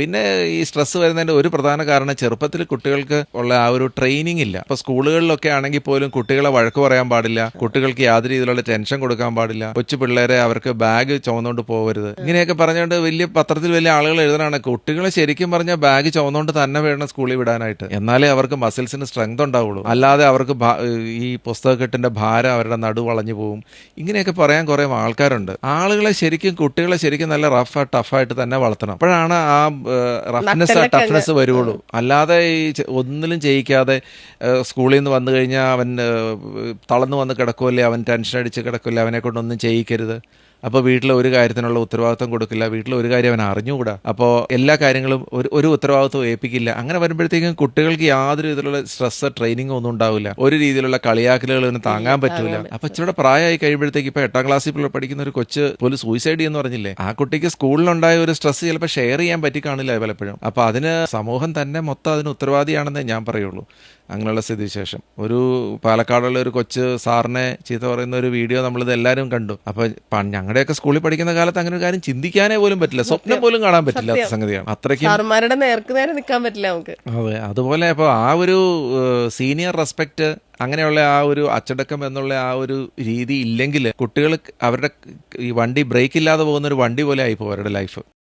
പിന്നെ ഈ സ്ട്രെസ് വരുന്നതിന്റെ ഒരു പ്രധാന കാരണം ചെറുപ്പത്തിൽ കുട്ടികൾക്ക് ഉള്ള ആ ഒരു ട്രെയിനിങ് ഇല്ല. ഇപ്പൊ സ്കൂളുകളിലൊക്കെ ആണെങ്കിൽ പോലും കുട്ടികളെ വഴക്ക് പറയാൻ പാടില്ല, കുട്ടികൾക്ക് യാതൊരു രീതിയിലുള്ള ടെൻഷൻ കൊടുക്കാൻ പാടില്ല, കൊച്ചു പിള്ളേരെ അവർക്ക് ബാഗ് ചുമന്നുകൊണ്ട് പോകരുത്, ഇങ്ങനെയൊക്കെ പറഞ്ഞുകൊണ്ട് വലിയ പത്രത്തിൽ വലിയ ആളുകൾ എഴുതണാണ് കുട്ടികളെ ശരിക്കും പറഞ്ഞാൽ ബാഗ് ചുമന്നുകൊണ്ട് തന്നെ വേണം സ്കൂളിൽ വിടാനായിട്ട്. എന്നാലേ അവർക്ക് മസിൽസിന് സ്ട്രെങ്ത് ഉണ്ടാവുള്ളൂ. അല്ലാതെ അവർക്ക് ഈ പുസ്തകക്കെട്ടിന്റെ ഭാരം അവരുടെ നടു വളഞ്ഞു പോകും. ഇങ്ങനെയൊക്കെ പറയാൻ കുറെ ആൾക്കാരുണ്ട്. ആളുകളെ ശരിക്കും കുട്ടികളെ ശരിക്കും നല്ല ടഫായിട്ട് തന്നെ വളർത്തണം. അപ്പോഴാണ് ആ ടഫ്നെസ് വരുള്ളൂ. അല്ലാതെ ഈ ഒന്നിലും ചെയ്യിക്കാതെ സ്കൂളിൽ നിന്ന് വന്നു കഴിഞ്ഞാൽ അവൻ തളർന്നു വന്ന് കിടക്കുമല്ലേ, അവൻ ടെൻഷൻ അടിച്ച് കിടക്കില്ല, അവനെ കൊണ്ടൊന്നും ചെയ്യിക്കരുത്. അപ്പോൾ വീട്ടിലെ ഒരു കാര്യത്തിനുള്ള ഉത്തരവാദിത്വം കൊടുക്കില്ല, വീട്ടിലെ ഒരു കാര്യം അവൻ അറിഞ്ഞുകൂടാ, അപ്പോൾ എല്ലാ കാര്യങ്ങളും ഒരു ഉത്തരവാദിത്വം ഏൽപ്പിക്കില്ല. അങ്ങനെ വരുമ്പോഴത്തേക്കും കുട്ടികൾക്ക് യാതൊരു രീതിയിലുള്ള സ്ട്രെസ് ട്രെയിനിങ്ങോ ഒന്നും ഉണ്ടാവില്ല, ഒരു രീതിയിലുള്ള കളിയാക്കലുകൾ ഇവന് താങ്ങാൻ പറ്റൂല. അപ്പൊ ഇച്ചിരി പ്രായമായി കഴിയുമ്പോഴത്തേക്ക് ഇപ്പൊ 8ാം ക്ലാസ്സിൽ പഠിക്കുന്ന ഒരു കൊച്ച് പോലും സൂയിസൈഡ് എന്ന് പറഞ്ഞില്ലേ, ആ കുട്ടിക്ക് സ്കൂളിലുണ്ടായ ഒരു സ്ട്രെസ് ചിലപ്പോൾ ഷെയർ ചെയ്യാൻ പറ്റി കാണില്ല പലപ്പോഴും. അപ്പൊ അതിന് സമൂഹം തന്നെ മൊത്തം അതിന് ഉത്തരവാദിയാണെന്നേ ഞാൻ പറയുള്ളൂ. അങ്ങനെയുള്ള സ്ഥിതിവിശേഷം ഒരു പാലക്കാടുള്ള ഒരു കൊച്ച് സാറിനെ ചീത്ത പറയുന്ന ഒരു വീഡിയോ നമ്മളിത് എല്ലാവരും കണ്ടു. അപ്പൊ ഞങ്ങളുടെയൊക്കെ സ്കൂളിൽ പഠിക്കുന്ന കാലത്ത് അങ്ങനെ ഒരു കാര്യം ചിന്തിക്കാനേ പോലും പറ്റില്ല, സ്വപ്നം പോലും കാണാൻ പറ്റില്ലാത്ത സംഗതിയാണ്. അത്രയ്ക്കും നേരെ നിൽക്കാൻ പറ്റില്ല നമുക്ക്. അതെ, അതുപോലെ അപ്പോൾ ആ ഒരു സീനിയർ റെസ്പെക്ട്, അങ്ങനെയുള്ള ആ ഒരു അച്ചടക്കം എന്നുള്ള ആ ഒരു രീതി ഇല്ലെങ്കിൽ കുട്ടികൾ അവരുടെ ഈ വണ്ടി ബ്രേക്ക് ഇല്ലാതെ പോകുന്ന ഒരു വണ്ടി പോലെ ആയിപ്പോ അവരുടെ ലൈഫ്.